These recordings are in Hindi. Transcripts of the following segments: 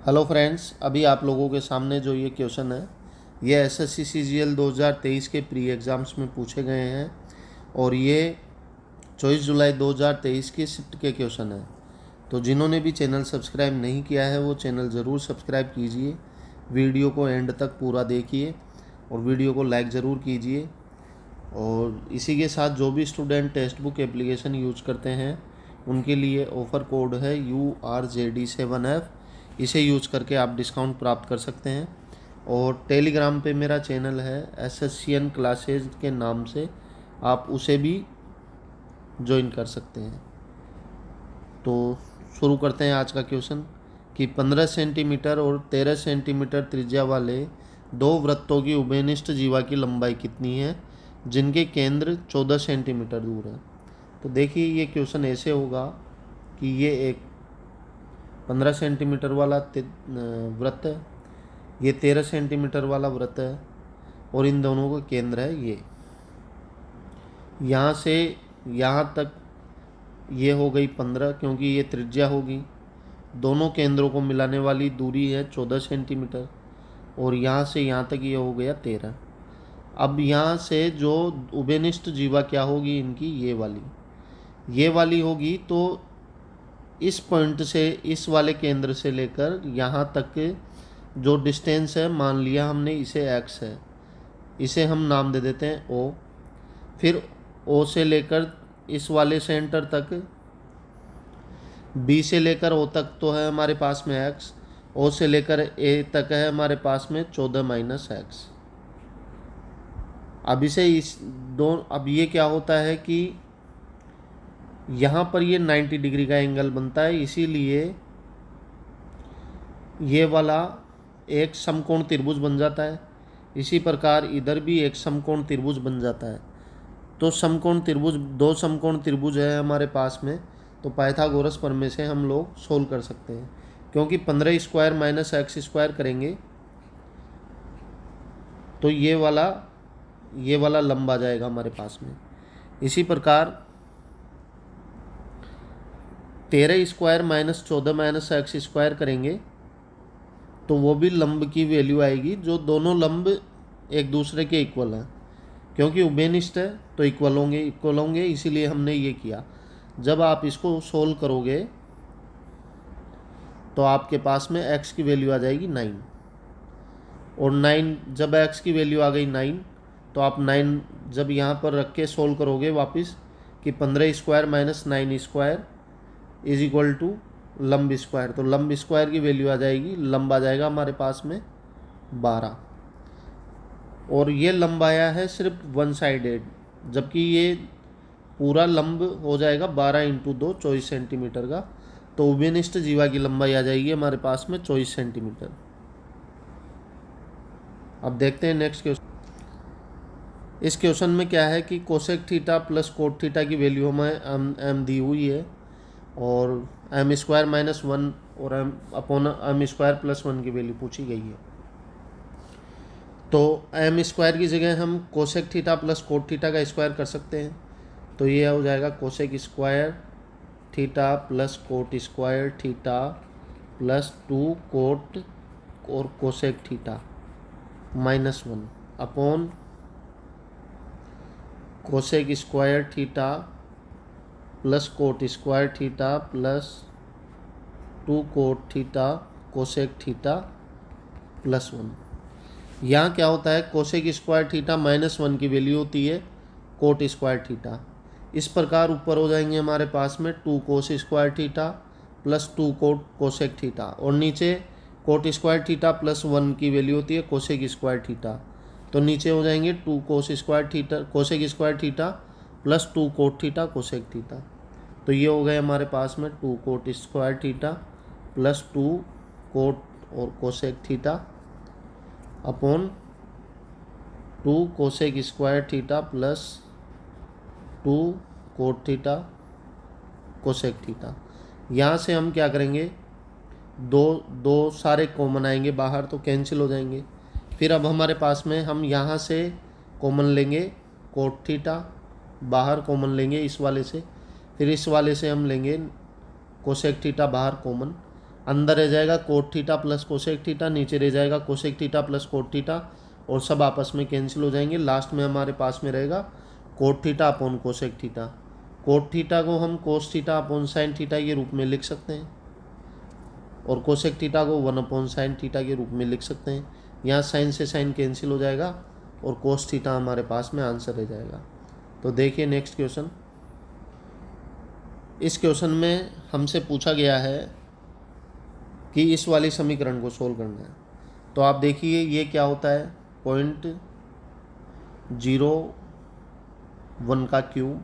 हेलो फ्रेंड्स, अभी आप लोगों के सामने जो ये क्वेश्चन है ये एसएससी सीजीएल 2023 के प्री एग्ज़ाम्स में पूछे गए हैं और ये 24 जुलाई 2023 की शिफ्ट के क्वेश्चन है। तो जिन्होंने भी चैनल सब्सक्राइब नहीं किया है वो चैनल ज़रूर सब्सक्राइब कीजिए, वीडियो को एंड तक पूरा देखिए और वीडियो को लाइक ज़रूर कीजिए। और इसी के साथ जो भी student text book application use करते हैं उनके लिए ऑफ़र कोड है URJD7F। इसे यूज करके आप डिस्काउंट प्राप्त कर सकते हैं। और टेलीग्राम पे मेरा चैनल है SSCN क्लासेज के नाम से, आप उसे भी ज्वाइन कर सकते हैं। तो शुरू करते हैं आज का क्वेश्चन कि 15 सेंटीमीटर और 13 सेंटीमीटर त्रिज्या वाले दो वृत्तों की उभयनिष्ठ जीवा की लंबाई कितनी है जिनके केंद्र 14 सेंटीमीटर दूर है। तो देखिए ये क्वेश्चन ऐसे होगा कि ये एक 15 सेंटीमीटर वाला वृत्त है, ये 13 सेंटीमीटर वाला वृत्त है और इन दोनों का केंद्र है ये। यहाँ से यहाँ तक ये हो गई 15 क्योंकि ये त्रिज्या होगी। दोनों केंद्रों को मिलाने वाली दूरी है 14 सेंटीमीटर और यहाँ से यहाँ तक ये हो गया 13। अब यहाँ से जो उभयनिष्ठ जीवा क्या होगी इनकी, ये वाली होगी। तो इस पॉइंट से इस वाले केंद्र से लेकर यहाँ तक जो डिस्टेंस है, मान लिया हमने इसे x है, इसे हम नाम दे देते हैं O। फिर O से लेकर इस वाले सेंटर तक, B से लेकर O तक तो है हमारे पास में x, O से लेकर A तक है हमारे पास में 14 - x। अब अब ये क्या होता है कि यहाँ पर ये 90 डिग्री का एंगल बनता है, इसीलिए ये वाला एक समकोण त्रिभुज बन जाता है। इसी प्रकार इधर भी एक समकोण त्रिभुज बन जाता है। तो समकोण त्रिभुज, दो समकोण त्रिभुज है हमारे पास में, तो पाइथागोरस प्रमेय से हम लोग सोल्व कर सकते हैं। क्योंकि 15 स्क्वायर माइनस एक्स स्क्वायर करेंगे तो ये वाला लंब आ जाएगा हमारे पास में। इसी प्रकार 13 स्क्वायर माइनस 14 - एक्स स्क्वायर करेंगे तो वो भी लंब की वैल्यू आएगी, जो दोनों लंब एक दूसरे के इक्वल हैं। क्योंकि उभयनिष्ठ है तो इक्वल होंगे, इसीलिए हमने ये किया। जब आप इसको सोल्व करोगे तो आपके पास में x की वैल्यू आ जाएगी 9। और 9, जब x की वैल्यू आ गई 9 तो आप 9 जब यहाँ पर रख के सोल्व करोगे वापस कि 15 square minus 9 square is equal to लंब स्क्वायर, तो लंब स्क्वायर की वैल्यू आ जाएगी, लंब आ जाएगा हमारे पास में 12। और ये लंब आया है सिर्फ वन साइडेड, जबकि ये पूरा लंब हो जाएगा 12 × 2 24 सेंटीमीटर का। तो उभयनिष्ठ जीवा की लंबाई आ जाएगी हमारे पास में 24 सेंटीमीटर। अब देखते हैं नेक्स्ट क्वेश्चन। इस क्वेश्चन में क्या है कि cosec theta plus cot theta की वैल्यू हमें एम दी हुई है और एम स्क्वायर माइनस 1 और M upon M square plus 1 की वैल्यू पूछी गई है। तो एम स्क्वायर की जगह हम cosec theta plus cot theta का स्क्वायर कर सकते हैं। तो ये हो जाएगा cosec square theta plus cot square theta plus 2 cot और cosec theta minus 1 upon cosec square theta plus cot square theta plus 2 cot theta cosec theta plus 1। यहाँ क्या होता है, कोसेक स्क्वायर थीटा -1 की वैल्यू होती है कोट स्क्वायर थीटा। इस प्रकार ऊपर हो जाएंगे हमारे पास में 2 cos square theta plus 2 cot cosec theta, और नीचे कोट स्क्वायर थीटा प्लस 1 की वैल्यू होती है कोसेक स्क्वायर थीटा। तो नीचे हो जाएंगे 2 cos square theta cosec square theta plus 2 cot theta cosec theta. तो ये हो गए हमारे पास में 2 cot square theta plus 2 cot और cosec theta upon 2 cosec square theta plus 2 cot theta cosec theta. यहाँ से हम क्या करेंगे, दो सारे कॉमन आएंगे बाहर तो कैंसिल हो जाएंगे। फिर अब हमारे पास में हम यहाँ से कॉमन लेंगे कोट थीटा, बाहर कॉमन लेंगे इस वाले से, फिर इस वाले से हम लेंगे कोसेक थीटा बाहर कॉमन, अंदर रह जाएगा cot theta plus cosec theta, नीचे रह जाएगा cosec theta plus cot theta, और सब आपस में कैंसिल हो जाएंगे। लास्ट में हमारे पास में रहेगा cot theta upon cosec theta. Cot theta को हम cos theta upon sine theta के रूप में लिख सकते हैं, और कोसेक थीटा को 1 अपॉन साइन थीटा के रूप में लिख सकते हैं। यहाँ साइन से साइन कैंसिल हो जाएगा और कोस थीटा हमारे पास में आंसर रह जाएगा। तो देखिए नेक्स्ट क्वेश्चन। इस क्वेश्चन में हमसे पूछा गया है कि इस वाली समीकरण को सोल्व करना है। तो आप देखिए ये क्या होता है, 0.01 का क्यूब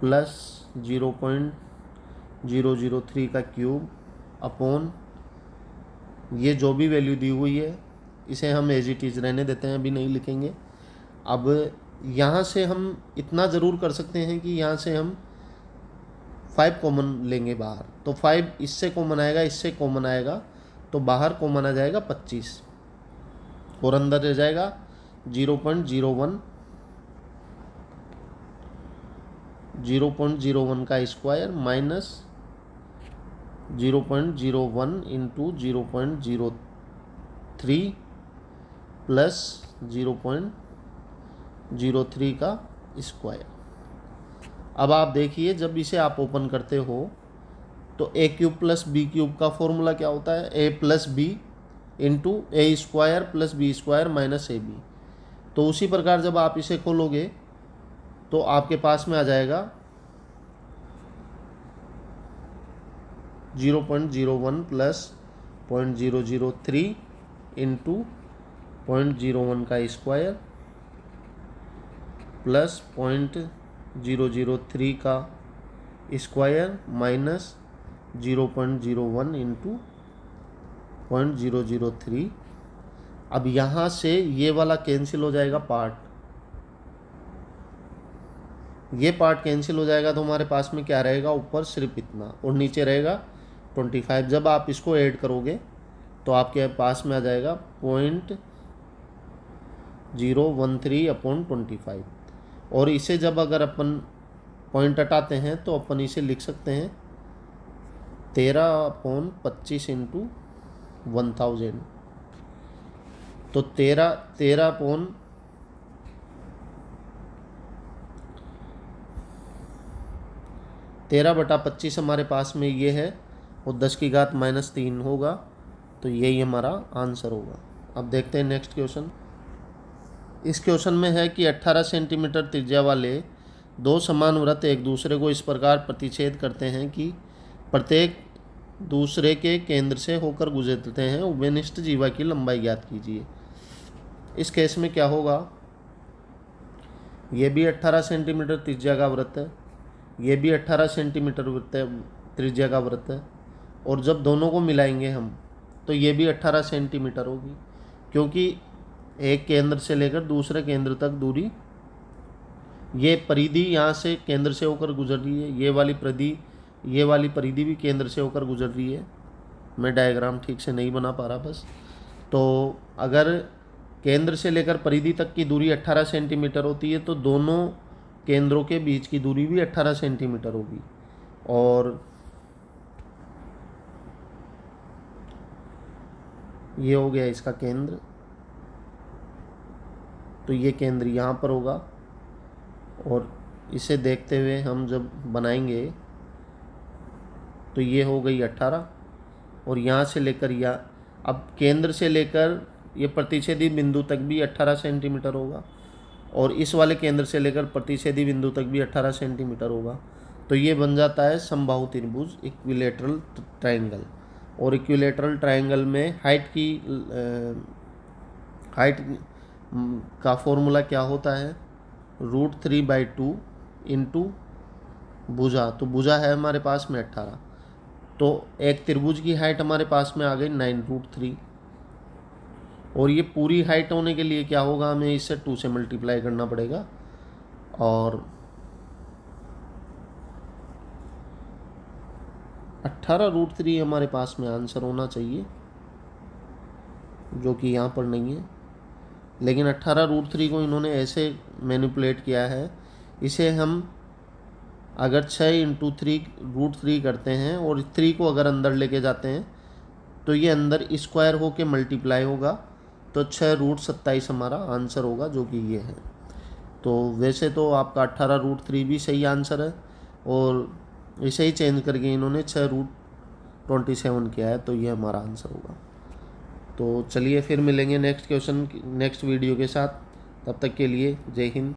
प्लस 0.003 का क्यूब अपॉन ये जो भी वैल्यू दी हुई है इसे हम एज इट इज़ रहने देते हैं, अभी नहीं लिखेंगे। अब यहाँ से हम इतना ज़रूर कर सकते हैं कि यहाँ से हम 5 कॉमन लेंगे बाहर, तो 5 इससे कॉमन आएगा, इससे कॉमन आएगा, तो बाहर कॉमन आ जाएगा 25 और अंदर रह जाएगा 0.01 का स्क्वायर माइनस 0.01 इंटू 0.03 प्लस 0.03 का स्क्वायर। अब आप देखिए जब इसे आप ओपन करते हो तो a cube plus b cube का फॉर्मूला क्या होता है, a plus b into a square plus b square minus a b. तो उसी प्रकार जब आप इसे खोलोगे तो आपके पास में आ जाएगा 0.01 प्लस 0.003 इंटू 0.01 का स्क्वायर प्लस 0.003 का स्क्वायर माइनस 0.01 इंटू 0.003। अब यहाँ से ये वाला कैंसिल हो जाएगा पार्ट, ये पार्ट कैंसिल हो जाएगा, तो हमारे पास में क्या रहेगा, ऊपर सिर्फ इतना और नीचे रहेगा 25। जब आप इसको ऐड करोगे तो आपके पास में आ जाएगा 0.013 अपॉन 25। और इसे जब अगर अपन पॉइंट हटाते हैं तो अपन इसे लिख सकते हैं 13/25 इंटू 1000। तो 13/25 हमारे पास में ये है और 10 की घात -3 होगा, तो यही हमारा आंसर होगा। अब देखते हैं नेक्स्ट क्वेश्चन। इस क्वेश्चन में है कि 18 सेंटीमीटर त्रिज्या वाले दो समान वृत्त एक दूसरे को इस प्रकार प्रतिच्छेद करते हैं कि प्रत्येक दूसरे के केंद्र से होकर गुजरते हैं। उभयनिष्ठ जीवा की लंबाई ज्ञात कीजिए। इस केस में क्या होगा, ये भी 18 सेंटीमीटर त्रिज्या का वृत्त है, ये भी 18 सेंटीमीटर वृत्त है, त्रिज्या का वृत्त है, और जब दोनों को मिलाएंगे हम तो ये भी 18 सेंटीमीटर होगी, क्योंकि एक केंद्र से लेकर दूसरे केंद्र तक दूरी, ये परिधि यहाँ से केंद्र से होकर गुजर रही है, ये वाली परिधि भी केंद्र से होकर गुजर रही है। मैं डायग्राम ठीक से नहीं बना पा रहा बस। तो अगर केंद्र से लेकर परिधि तक की दूरी 18 सेंटीमीटर होती है तो दोनों केंद्रों के बीच की दूरी भी 18 सेंटीमीटर होगी। और ये हो गया इसका केंद्र, तो ये केंद्र यहाँ पर होगा, और इसे देखते हुए हम जब बनाएंगे तो ये हो गई 18, और यहाँ से लेकर अब केंद्र से लेकर ये प्रतिच्छेदी बिंदु तक भी 18 सेंटीमीटर होगा, और इस वाले केंद्र से लेकर प्रतिच्छेदी बिंदु तक भी 18 सेंटीमीटर होगा। तो ये बन जाता है समबाहु त्रिभुज, इक्विलेटरल ट्रायंगल। और इक्विलेटरल ट्रायंगल में हाइट का फॉर्मूला क्या होता है, √3/2 इंटू भुजा। तो भुजा है हमारे पास में 18, तो एक त्रिभुज की हाइट हमारे पास में आ गई 9√3। और ये पूरी हाइट होने के लिए क्या होगा, हमें इससे 2 से मल्टीप्लाई करना पड़ेगा, और 18√3 हमारे पास में आंसर होना चाहिए, जो कि यहाँ पर नहीं है। लेकिन 18√3 को इन्होंने ऐसे मैनिपुलेट किया है, इसे हम अगर 6 × 3 √3 करते हैं और 3 को अगर अंदर लेके जाते हैं तो ये अंदर स्क्वायर होके मल्टीप्लाई होगा, तो 6√27 हमारा आंसर होगा, जो कि ये है। तो वैसे तो आपका 18√3 भी सही आंसर है, और इसे ही चेंज करके इन्होंने 6√27 किया है, तो ये हमारा आंसर होगा। तो चलिए फिर मिलेंगे नेक्स्ट क्वेश्चन नेक्स्ट वीडियो के साथ। तब तक के लिए जय हिंद,